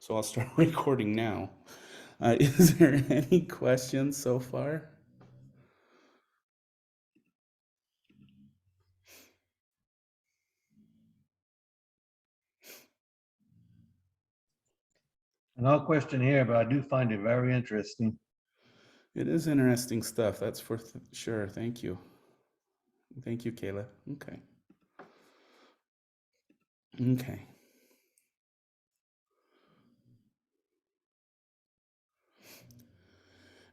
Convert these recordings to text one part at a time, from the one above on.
So I'll start recording now. Is there any questions so far? No question here, but I do find it very interesting. It is interesting stuff, that's for sure. Thank you. Thank you, Kayla. Okay. Okay.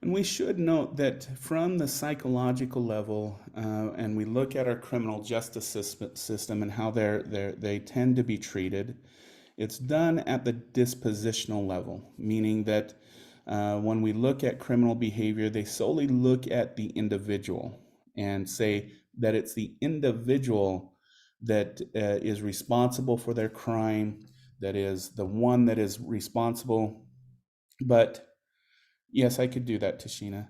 And we should note that from the psychological level, and we look at our criminal justice system and how they tend to be treated, it's done at the dispositional level, meaning that when we look at criminal behavior, they solely look at the individual and say that it's the individual that is responsible for their crime, that is the one that is responsible. But yes, I could do that, Tashina.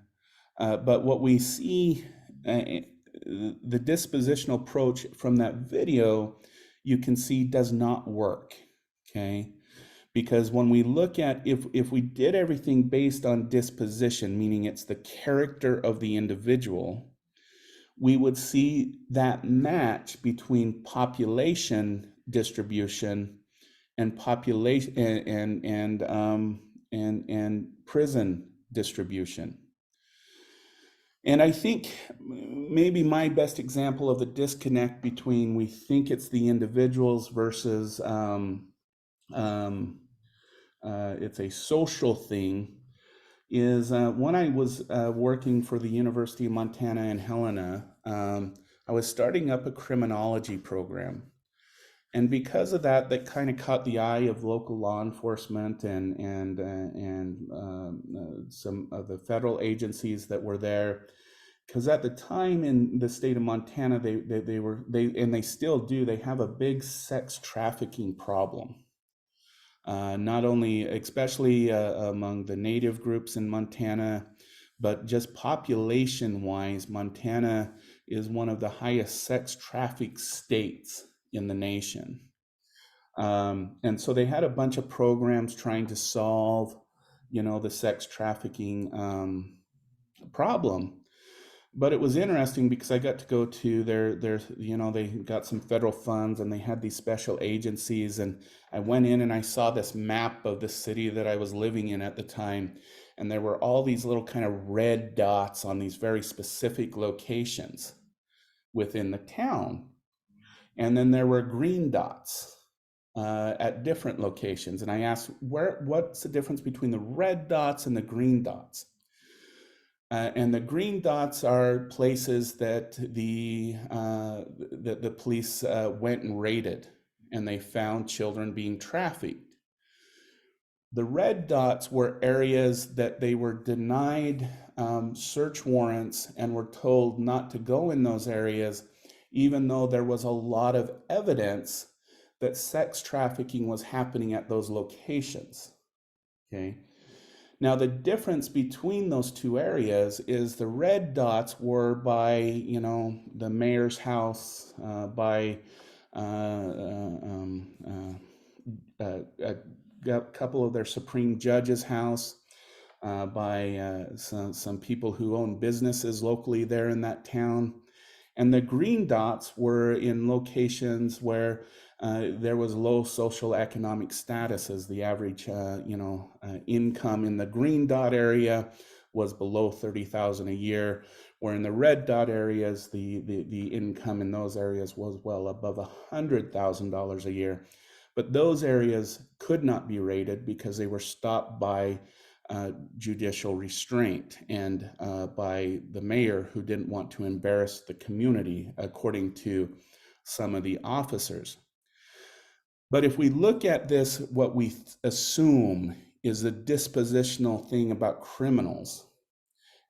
But what we see, the dispositional approach from that video, you can see does not work. Okay. Because when we look at if we did everything based on disposition, meaning it's the character of the individual, we would see that match between population distribution and population and prison distribution. And I think maybe my best example of the disconnect between we think it's the individuals versus it's a social thing is when I was working for the University of Montana in Helena, I was starting up a criminology program. And because of that, that kind of caught the eye of local law enforcement and some of the federal agencies that were there. Because at the time in the state of Montana, they still do. They have a big sex trafficking problem. Not only, especially among the native groups in Montana, but just population-wise, Montana is one of the highest sex traffic states in the nation. And so they had a bunch of programs trying to solve, the sex trafficking problem. But it was interesting because I got to go to they got some federal funds and they had these special agencies. And I went in and I saw this map of the city that I was living in at the time. And there were all these little kind of red dots on these very specific locations within the town. And then there were green dots at different locations. And I asked, what's the difference between the red dots and the green dots? And the green dots are places that the police went and raided, and they found children being trafficked. The red dots were areas that they were denied search warrants and were told not to go in those areas, even though there was a lot of evidence that sex trafficking was happening at those locations. Okay. Now, the difference between those two areas is the red dots were by, the mayor's house, by a couple of their Supreme Judge's house, by some people who own businesses locally there in that town. And the green dots were in locations where there was low social economic status, as the average, income in the green dot area was below 30,000 a year, where in the red dot areas, the income in those areas was well above $100,000 a year. But those areas could not be raided because they were stopped by judicial restraint and by the mayor, who didn't want to embarrass the community, according to some of the officers. But if we look at this, what we assume is the dispositional thing about criminals,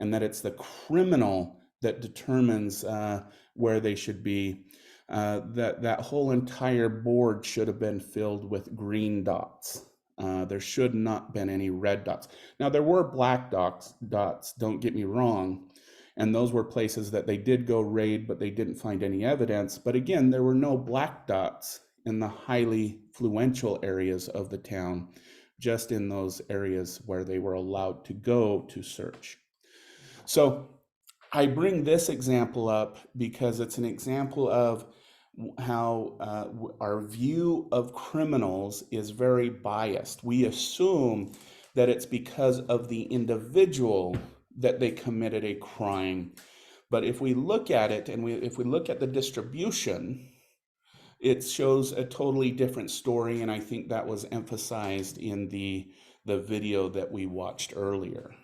and that it's the criminal that determines where they should be, that whole entire board should have been filled with green dots. There should not have been any red dots. Now, there were black dots, don't get me wrong, and those were places that they did go raid, but they didn't find any evidence. But again, there were no black dots in the highly influential areas of the town just in those areas where they were allowed to go to search. So I bring this example up because it's an example of how our view of criminals is very biased. We assume that it's because of the individual that they committed a crime. But if we look at it and if we look at the distribution, it shows a totally different story. And I think that was emphasized in the video that we watched earlier.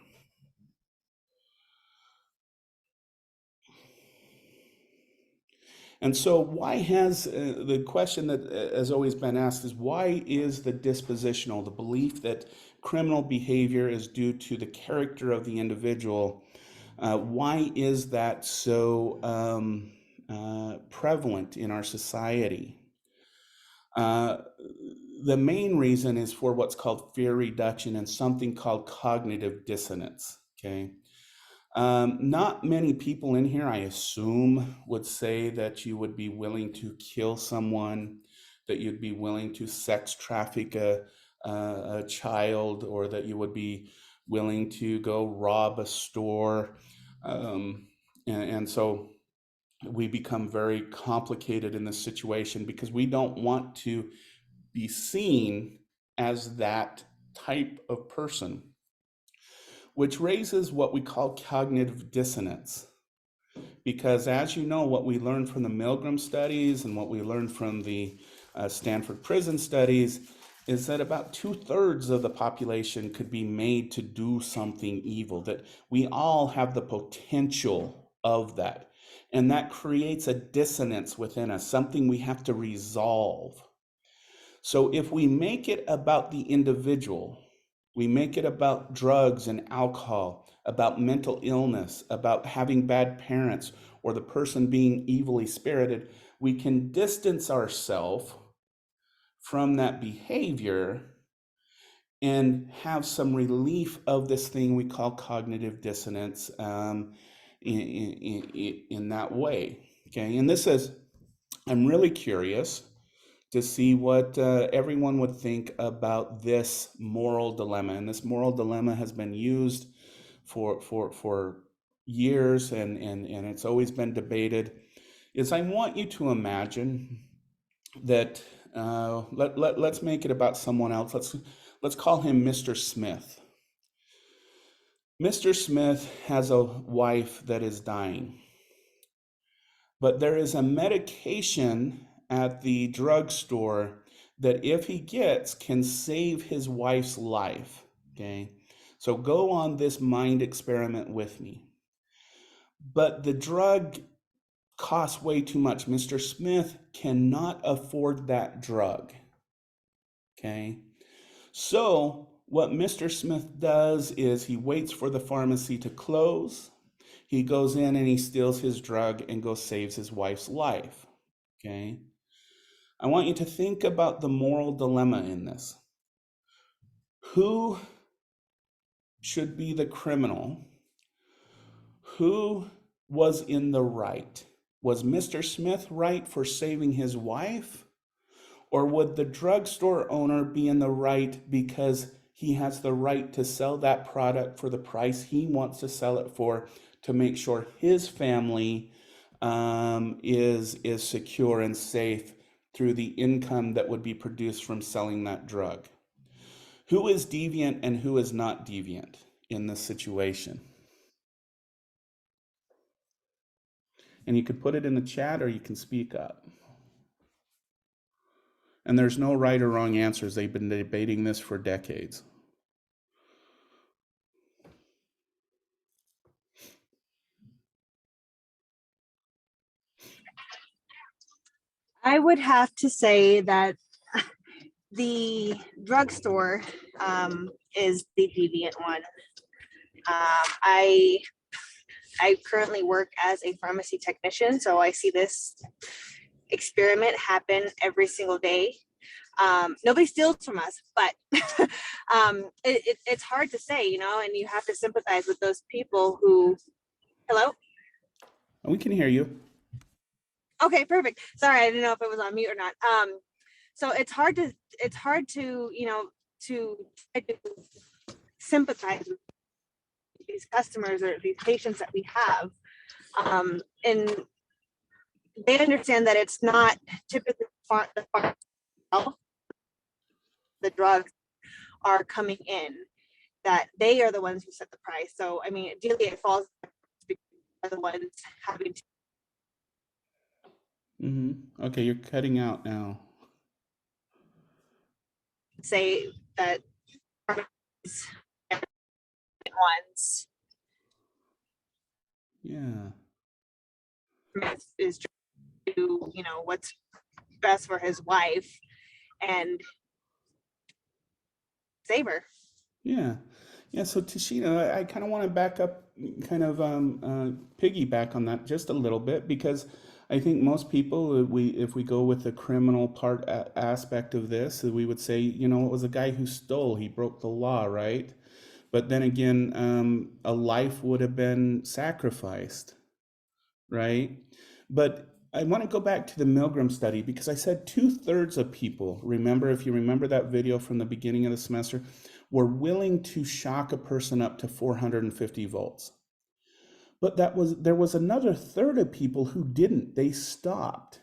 And so, why has the question that has always been asked is why is the dispositional, the belief that criminal behavior is due to the character of the individual, why is that so prevalent in our society? The main reason is for what's called fear reduction and something called cognitive dissonance. Okay. Not many people in here, I assume, would say that you would be willing to kill someone, that you'd be willing to sex traffic a child, or that you would be willing to go rob a store. And so we become very complicated in this situation because we don't want to be seen as that type of person, which raises what we call cognitive dissonance. Because as you know, what we learned from the Milgram studies and what we learned from the Stanford prison studies is that about 2/3 of the population could be made to do something evil, that we all have the potential of that. And that creates a dissonance within us, something we have to resolve. So if we make it about the individual, we make it about drugs and alcohol, about mental illness, about having bad parents, or the person being evilly spirited, we can distance ourselves from that behavior and have some relief of this thing we call cognitive dissonance in that way. Okay, and this is, I'm really curious to see what everyone would think about this moral dilemma. And this moral dilemma has been used for years, and it's always been debated. Is I want you to imagine that let's make it about someone else. Let's call him Mr. Smith. Mr. Smith has a wife that is dying, but there is a medication at the drugstore that if he gets can save his wife's life. Okay, so go on this mind experiment with me. But the drug costs way too much. Mr. Smith cannot afford that drug. Okay, so what Mr. Smith does is he waits for the pharmacy to close. He goes in and he steals his drug and goes saves his wife's life. Okay, I want you to think about the moral dilemma in this. Who should be the criminal? Who was in the right? Was Mr. Smith right for saving his wife? Or would the drugstore owner be in the right because he has the right to sell that product for the price he wants to sell it for to make sure his family is secure and safe through the income that would be produced from selling that drug? Who is deviant and who is not deviant in this situation? And you could put it in the chat or you can speak up. And there's no right or wrong answers. They've been debating this for decades. I would have to say that the drugstore is the deviant one. I currently work as a pharmacy technician, so I see this experiment happen every single day. Nobody steals from us, but it's hard to say, you know, and you have to sympathize with those people who, hello? We can hear you. Okay, perfect. Sorry, I didn't know if it was on mute or not. So it's hard to, you know, to try to sympathize with these customers or these patients that we have. And they understand that it's not typically the drugs are coming in, that they are the ones who set the price. So, I mean, ideally it falls on the ones having to Okay, you're cutting out now. say that ones Yeah. is to, you know, what's best for his wife and save her. Yeah. Yeah. So Tashina, I kind of want to back up, kind of piggyback on that just a little bit, because I think most people, if we go with the criminal part aspect of this, we would say, you know, it was a guy who stole, he broke the law, right? But then again, a life would have been sacrificed, right? But I want to go back to the Milgram study, because I said 2/3 of people, remember, if you remember that video from the beginning of the semester, were willing to shock a person up to 450 volts. But there was another third of people who didn't. They stopped.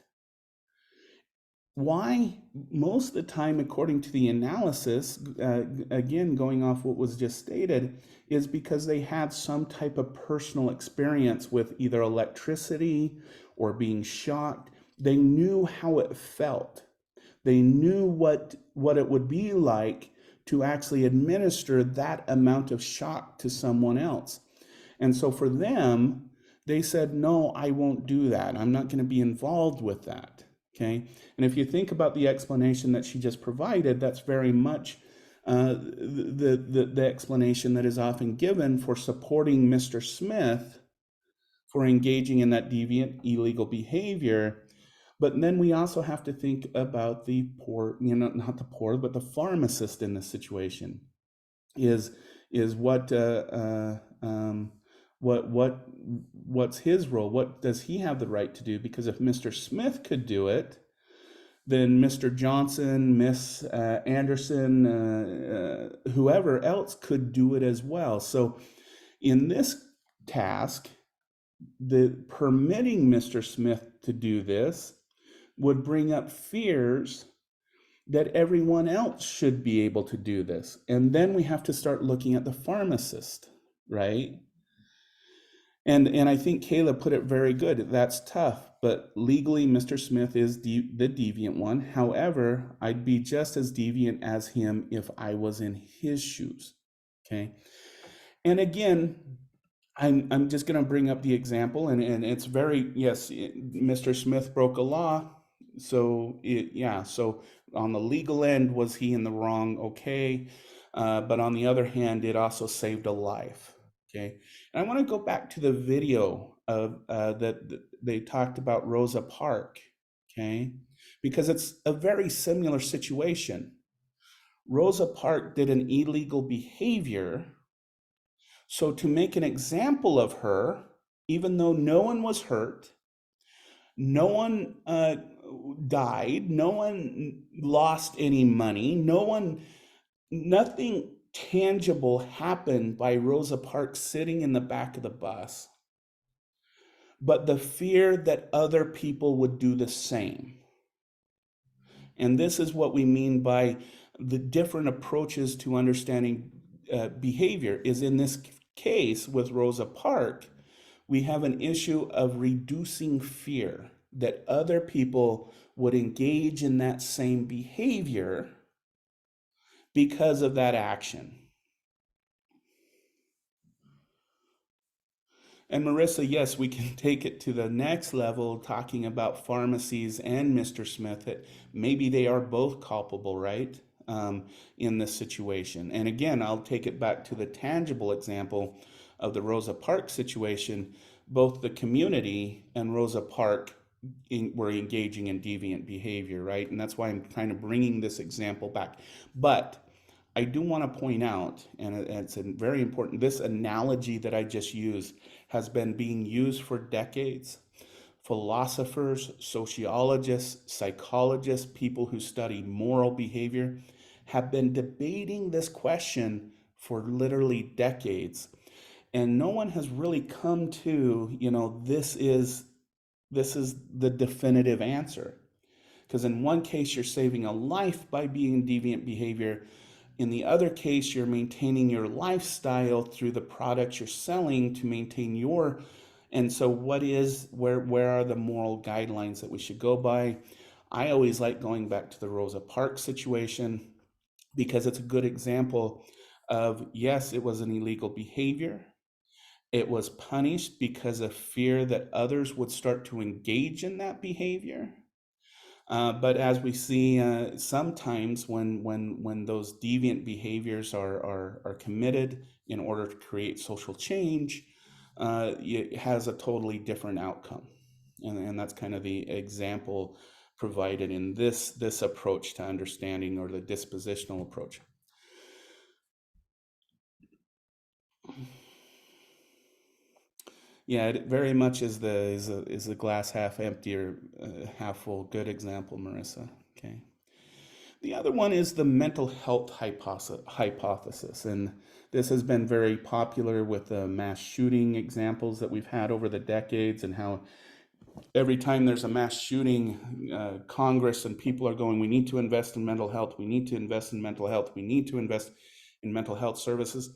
Why? Most of the time, according to the analysis, again, going off what was just stated, is because they had some type of personal experience with either electricity or being shocked. They knew how it felt. They knew what it would be like to actually administer that amount of shock to someone else. And so for them, they said, no, I won't do that. I'm not going to be involved with that. Okay. And if you think about the explanation that she just provided, that's very much the explanation that is often given for supporting Mr. Smith for engaging in that deviant illegal behavior. But then we also have to think about the poor, you know, not the poor, but the pharmacist in this situation. Is what's his role? What does he have the right to do? Because if Mr. Smith could do it, then Mr. Johnson, Miss Anderson, whoever else could do it as well. So in this task, the permitting Mr. Smith to do this would bring up fears that everyone else should be able to do this. And then we have to start looking at the pharmacist, right? And I think Kayla put it very good. That's tough, but legally, Mr. Smith is the deviant one. However, I'd be just as deviant as him if I was in his shoes, okay? And again, I'm just going to bring up the example, and it's very, yes, Mr. Smith broke a law. So so on the legal end, was he in the wrong? Okay. But on the other hand, it also saved a life. Okay. And I want to go back to the video of that they talked about Rosa Parks. Okay. Because it's a very similar situation. Rosa Parks did an illegal behavior. So to make an example of her, even though no one was hurt, no one died, no one lost any money, nothing tangible happened by Rosa Parks sitting in the back of the bus, but the fear that other people would do the same. And this is what we mean by the different approaches to understanding behavior. Is in this case with Rosa Parks, we have an issue of reducing fear that other people would engage in that same behavior because of that action. And Marissa, yes, we can take it to the next level, talking about pharmacies and Mr. Smith, that maybe they are both culpable, right, in this situation. And again, I'll take it back to the tangible example of the Rosa Parks situation. Both the community and Rosa Parks were engaging in deviant behavior, right? And that's why I'm kind of bringing this example back. But I do want to point out, and it's very important, this analogy that I just used has been being used for decades. Philosophers, sociologists, psychologists, people who study moral behavior have been debating this question for literally decades, and no one has really come to, this is the definitive answer. Because in one case, you're saving a life by being deviant behavior. In the other case, you're maintaining your lifestyle through the products you're selling to maintain your. And so, where are the moral guidelines that we should go by? I always like going back to the Rosa Parks situation because it's a good example of, yes, it was an illegal behavior. It was punished because of fear that others would start to engage in that behavior. But as we see, sometimes when those deviant behaviors are committed in order to create social change, it has a totally different outcome, and that's kind of the example provided in this approach to understanding, or the dispositional approach. Yeah, it very much is the glass half empty or half full. Good example, Marissa. Okay. The other one is the mental health hypothesis, and this has been very popular with the mass shooting examples that we've had over the decades, and how every time there's a mass shooting, Congress and people are going, we need to invest in mental health, we need to invest in mental health, we need to invest in mental health services.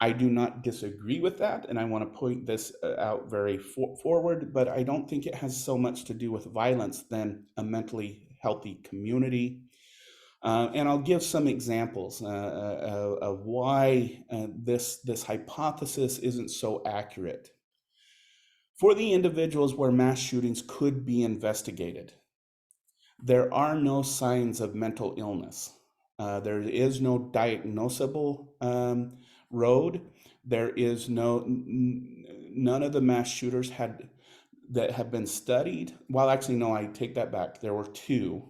I do not disagree with that, and I want to point this out very forward, but I don't think it has so much to do with violence than a mentally healthy community. And I'll give some examples of why this hypothesis isn't so accurate. For the individuals where mass shootings could be investigated, there are no signs of mental illness. There is no diagnosable road. There is none of the mass shooters that have been studied. Well, actually, no, I take that back. There were two.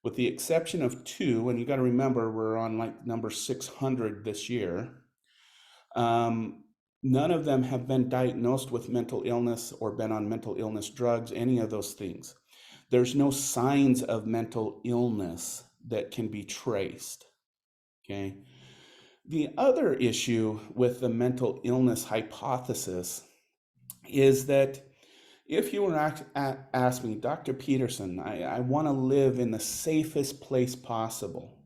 With the exception of two, and you got to remember, we're on like number 600 this year. None of them have been diagnosed with mental illness or been on mental illness drugs, any of those things. There's no signs of mental illness that can be traced. Okay. The other issue with the mental illness hypothesis is that if you were ask me, Dr. Peterson, I want to live in the safest place possible.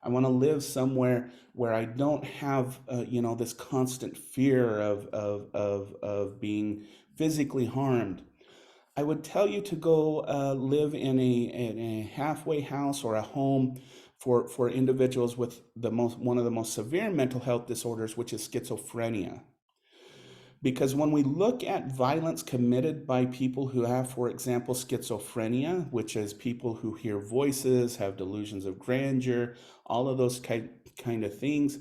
I want to live somewhere where I don't have, this constant fear of being physically harmed. I would tell you to go live in a halfway house or a home for individuals with one of the most severe mental health disorders, which is schizophrenia. Because when we look at violence committed by people who have, for example, schizophrenia, which is people who hear voices, have delusions of grandeur, all of those kind of things,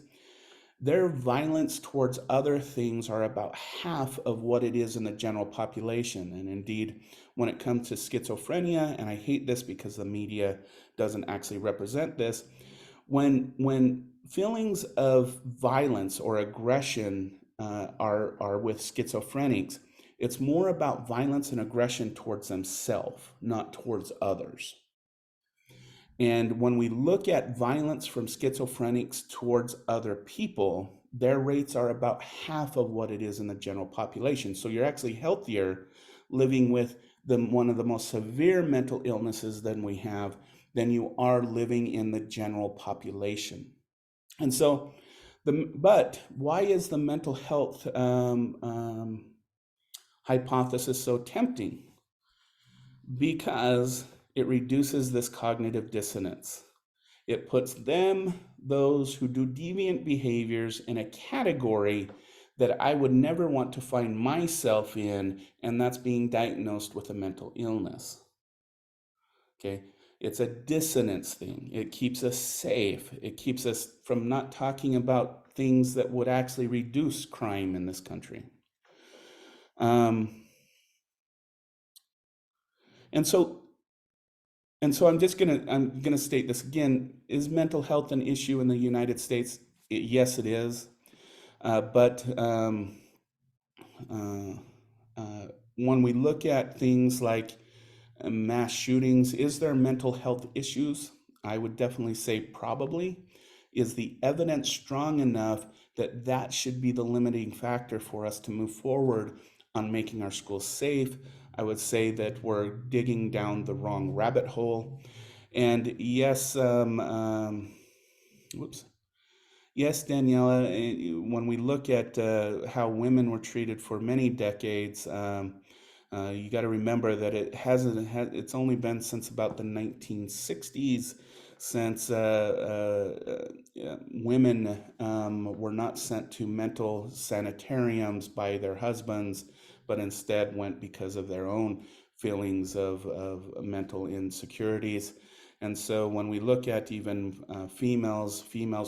their violence towards other things are about half of what it is in the general population. And indeed, when it comes to schizophrenia, and I hate this because the media doesn't actually represent this, when feelings of violence or aggression are with schizophrenics, it's more about violence and aggression towards themselves, not towards others. And when we look at violence from schizophrenics towards other people, their rates are about half of what it is in the general population. So you're actually healthier living with one of the most severe mental illnesses than you are living in the general population. And so, but why is the mental health hypothesis so tempting? Because it reduces this cognitive dissonance. It puts those who do deviant behaviors, in a category that I would never want to find myself in, and that's being diagnosed with a mental illness. Okay, it's a dissonance thing. It keeps us safe. It keeps us from not talking about things that would actually reduce crime in this country. And so I'm gonna state this again. Is mental health an issue in the United States? Yes, it is. But when we look at things like mass shootings, is there mental health issues? I would definitely say probably. Is the evidence strong enough that that should be the limiting factor for us to move forward on making our schools safe? I would say that we're digging down the wrong rabbit hole. And yes, whoops. Yes, Daniela, when we look at how women were treated for many decades, you got to remember that it's only been since about the 1960s since women were not sent to mental sanitariums by their husbands, but instead went because of their own feelings of mental insecurities. And so when we look at even females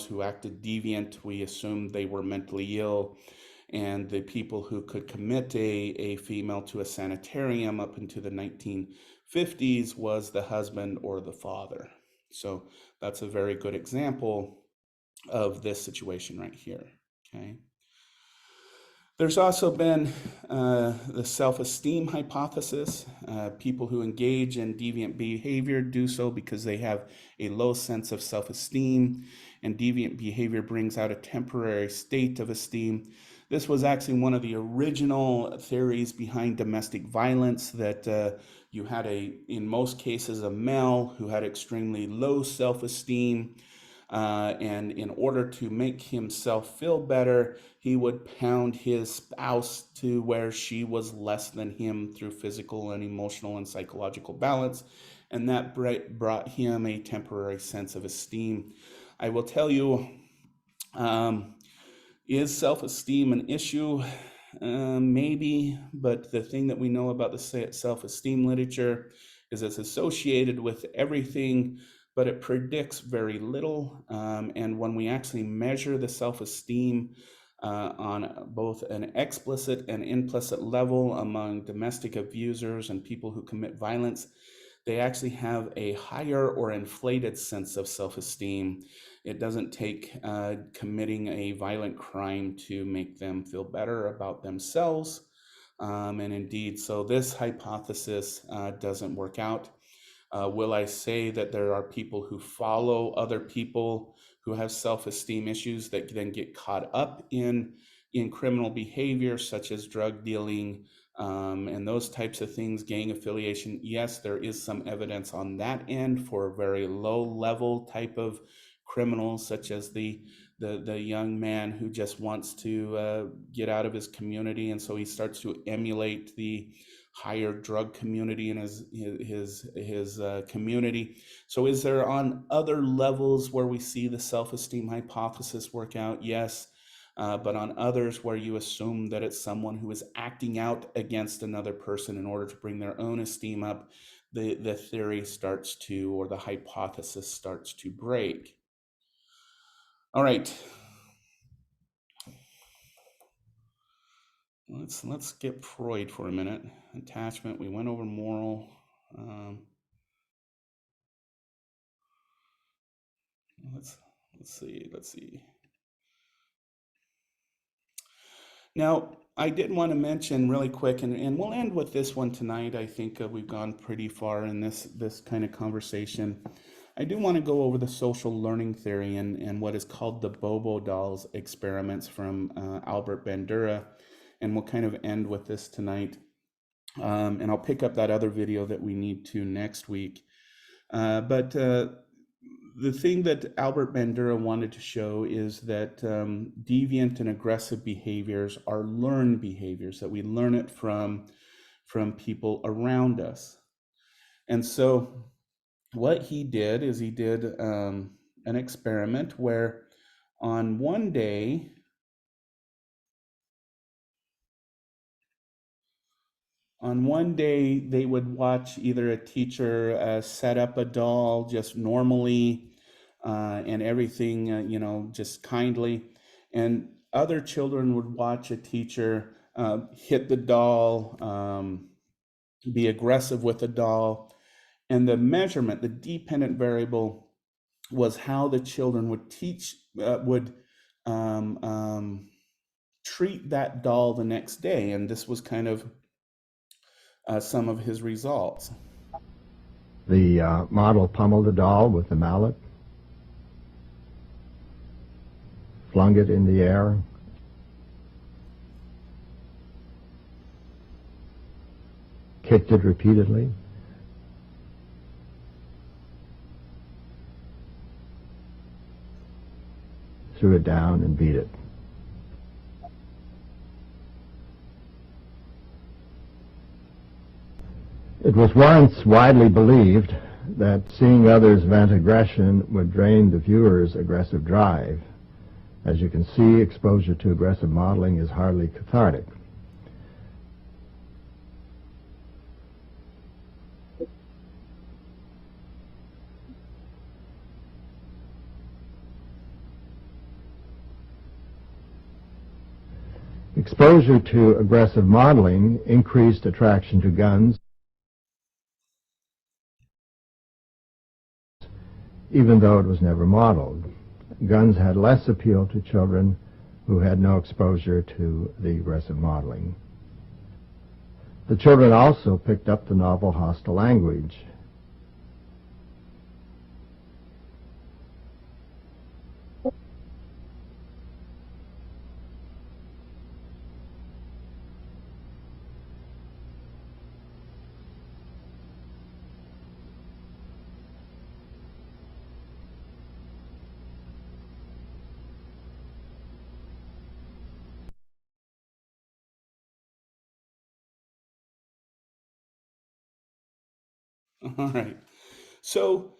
who acted deviant, we assume they were mentally ill. And the people who could commit a female to a sanitarium up into the 1950s was the husband or the father. So that's a very good example of this situation right here. Okay. There's also been the self-esteem hypothesis. People who engage in deviant behavior do so because they have a low sense of self-esteem, and deviant behavior brings out a temporary state of esteem. This was actually one of the original theories behind domestic violence, that you had in most cases, a male who had extremely low self-esteem, and in order to make himself feel better, he would pound his spouse to where she was less than him through physical and emotional and psychological balance. And that brought him a temporary sense of esteem. I will tell you, is self-esteem an issue? Maybe, but the thing that we know about the self-esteem literature is it's associated with everything, but it predicts very little. And when we actually measure the self-esteem on both an explicit and implicit level among domestic abusers and people who commit violence, they actually have a higher or inflated sense of self-esteem. It doesn't take committing a violent crime to make them feel better about themselves. And indeed, so this hypothesis doesn't work out. Will I say that there are people who follow other people who have self-esteem issues that then get caught up in criminal behavior, such as drug dealing, and those types of things, gang affiliation? Yes, there is some evidence on that end for a very low level type of criminals, such as the young man who just wants to get out of his community, and so he starts to emulate the higher drug community in his community. So is there on other levels where we see the self-esteem hypothesis work out? Yes. But on others where you assume that it's someone who is acting out against another person in order to bring their own esteem up, the theory starts to, or the hypothesis starts to break. All right. Let's skip Freud for a minute. Attachment, we went over moral. Let's see. Now, I did want to mention really quick, and we'll end with this one tonight. I think we've gone pretty far in this kind of conversation. I do want to go over the social learning theory and what is called the Bobo dolls experiments from Albert Bandura, and we'll kind of end with this tonight. And I'll pick up that other video that we need to next week. But the thing that Albert Bandura wanted to show is that deviant and aggressive behaviors are learned behaviors, that we learn it from people around us. And so what he did is he did an experiment where on one day, they would watch either a teacher set up a doll just normally, and everything, just kindly. And other children would watch a teacher hit the doll, be aggressive with the doll. And the measurement, the dependent variable, was how the children would treat that doll the next day. And this was kind of some of his results. The model pummeled the doll with the mallet, flung it in the air, kicked it repeatedly, threw it down and beat it. It was once widely believed that seeing others vent aggression would drain the viewer's aggressive drive. As you can see, exposure to aggressive modeling is hardly cathartic. Exposure to aggressive modeling increased attraction to guns, even though it was never modeled. Guns had less appeal to children who had no exposure to the aggressive modeling. The children also picked up the novel hostile language. All right. So,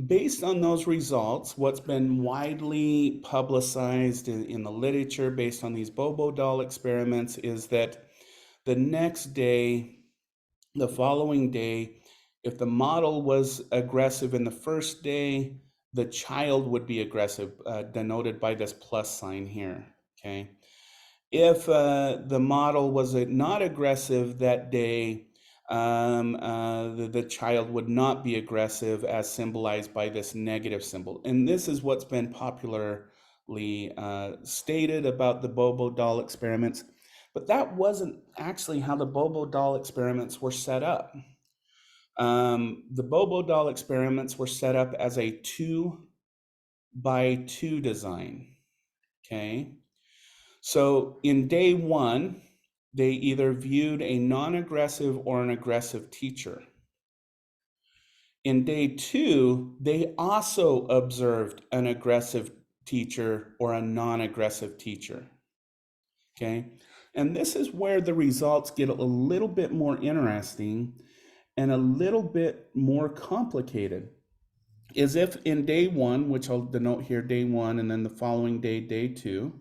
based on those results, what's been widely publicized in the literature based on these Bobo doll experiments is that the next day, the following day, if the model was aggressive in the first day, the child would be aggressive, denoted by this plus sign here, okay? If the model was not aggressive that day, the child would not be aggressive, as symbolized by this negative symbol. And this is what's been popularly stated about the Bobo doll experiments. But that wasn't actually how the Bobo doll experiments were set up. The Bobo doll experiments were set up as a 2x2 design, okay? So in day one, they either viewed a non-aggressive or an aggressive teacher. In day two, they also observed an aggressive teacher or a non-aggressive teacher, okay? And this is where the results get a little bit more interesting and a little bit more complicated. Is if in day one, which I'll denote here, day one, and then the following day, day two,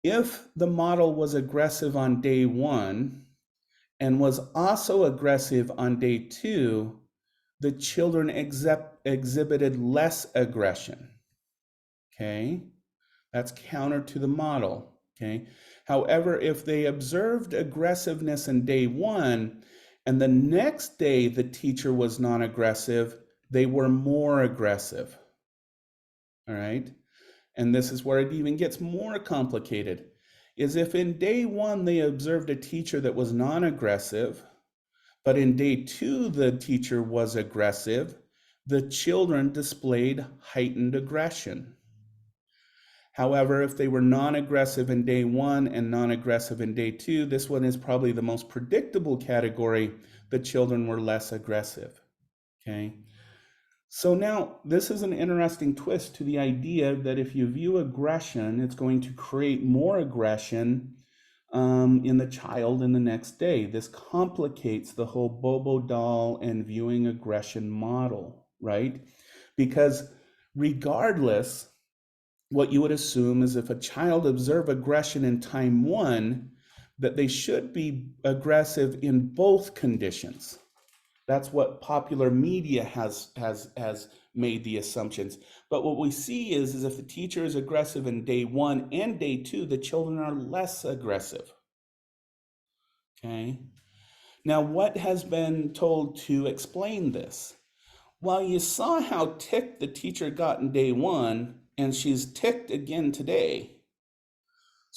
if the model was aggressive on day one and was also aggressive on day two, the children exhibited less aggression, okay? That's counter to the model, okay? However, if they observed aggressiveness in day one and the next day the teacher was non-aggressive, they were more aggressive, all right? And this is where it even gets more complicated, is if in day one they observed a teacher that was non-aggressive, but in day two the teacher was aggressive, the children displayed heightened aggression. However, if they were non-aggressive in day one and non-aggressive in day two, this one is probably the most predictable category, the children were less aggressive, okay? So now this is an interesting twist to the idea that if you view aggression, it's going to create more aggression in the child in the next day. This complicates the whole Bobo doll and viewing aggression model, right? Because regardless, what you would assume is if a child observes aggression in time one, that they should be aggressive in both conditions. That's what popular media has made the assumptions. But what we see is if the teacher is aggressive in day one and day two, the children are less aggressive. Okay. Now, what has been told to explain this? Well, you saw how ticked the teacher got in day one, and she's ticked again today.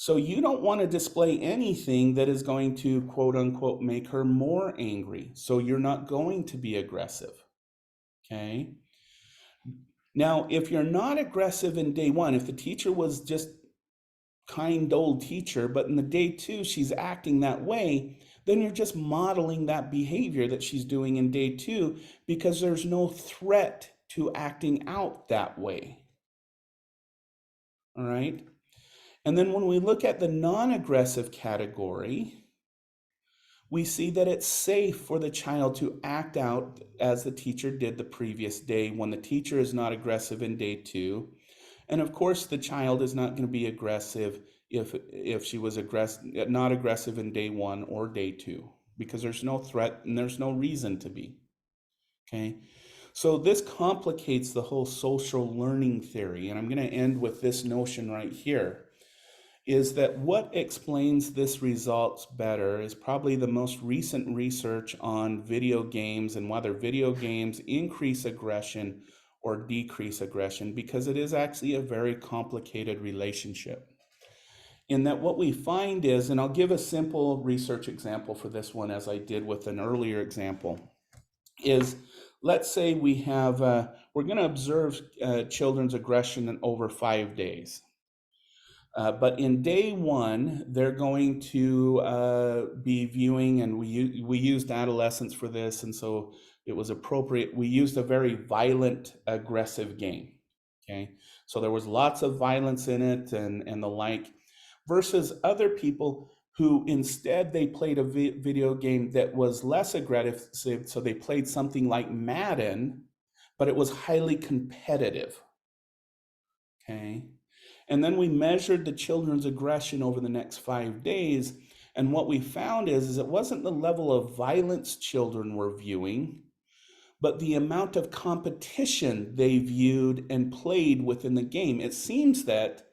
So you don't want to display anything that is going to, quote unquote, make her more angry. So you're not going to be aggressive. Okay. Now, if you're not aggressive in day one, if the teacher was just kind old teacher, but in the day two, she's acting that way, then you're just modeling that behavior that she's doing in day two because there's no threat to acting out that way. All right. And then when we look at the non-aggressive category, we see that it's safe for the child to act out as the teacher did the previous day when the teacher is not aggressive in day two. And of course, the child is not going to be aggressive if she was not aggressive in day one or day two, because there's no threat and there's no reason to be. Okay. So this complicates the whole social learning theory. And I'm going to end with this notion right here, is that what explains this results better is probably the most recent research on video games and whether video games increase aggression or decrease aggression, because it is actually a very complicated relationship. In that what we find is, and I'll give a simple research example for this one as I did with an earlier example, is let's say we have, we're going to observe children's aggression in over 5 days. But in day one, they're going to be viewing, and we used adolescents for this, and so it was appropriate. We used a very violent, aggressive game. Okay, so there was lots of violence in it and the like, versus other people who instead they played a video game that was less aggressive. So they played something like Madden, but it was highly competitive. Okay. And then we measured the children's aggression over the next 5 days. And what we found is it wasn't the level of violence children were viewing, but the amount of competition they viewed and played within the game. It seems that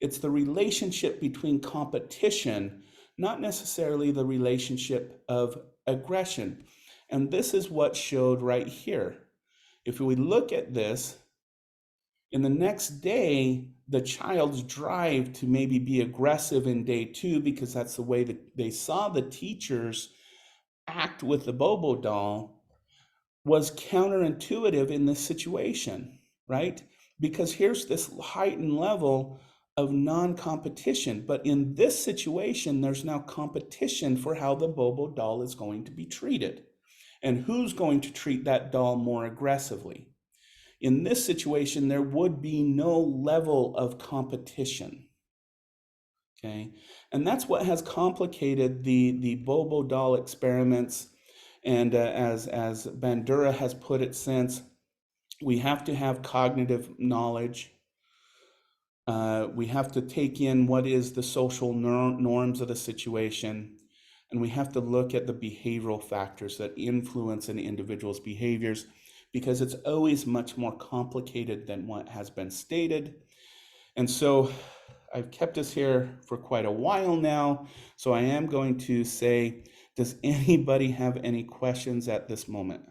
it's the relationship between competition, not necessarily the relationship of aggression. And this is what showed right here. If we look at this, in the next day, the child's drive to maybe be aggressive in day two, because that's the way that they saw the teachers act with the Bobo doll, was counterintuitive in this situation, right? Because here's this heightened level of non-competition, but in this situation, there's now competition for how the Bobo doll is going to be treated and who's going to treat that doll more aggressively. In this situation, there would be no level of competition. Okay, and that's what has complicated the Bobo doll experiments. And as Bandura has put it since, we have to have cognitive knowledge. We have to take in what is the social norms of the situation. And we have to look at the behavioral factors that influence an individual's behaviors, because it's always much more complicated than what has been stated. And so I've kept us here for quite a while now. So I am going to say, does anybody have any questions at this moment?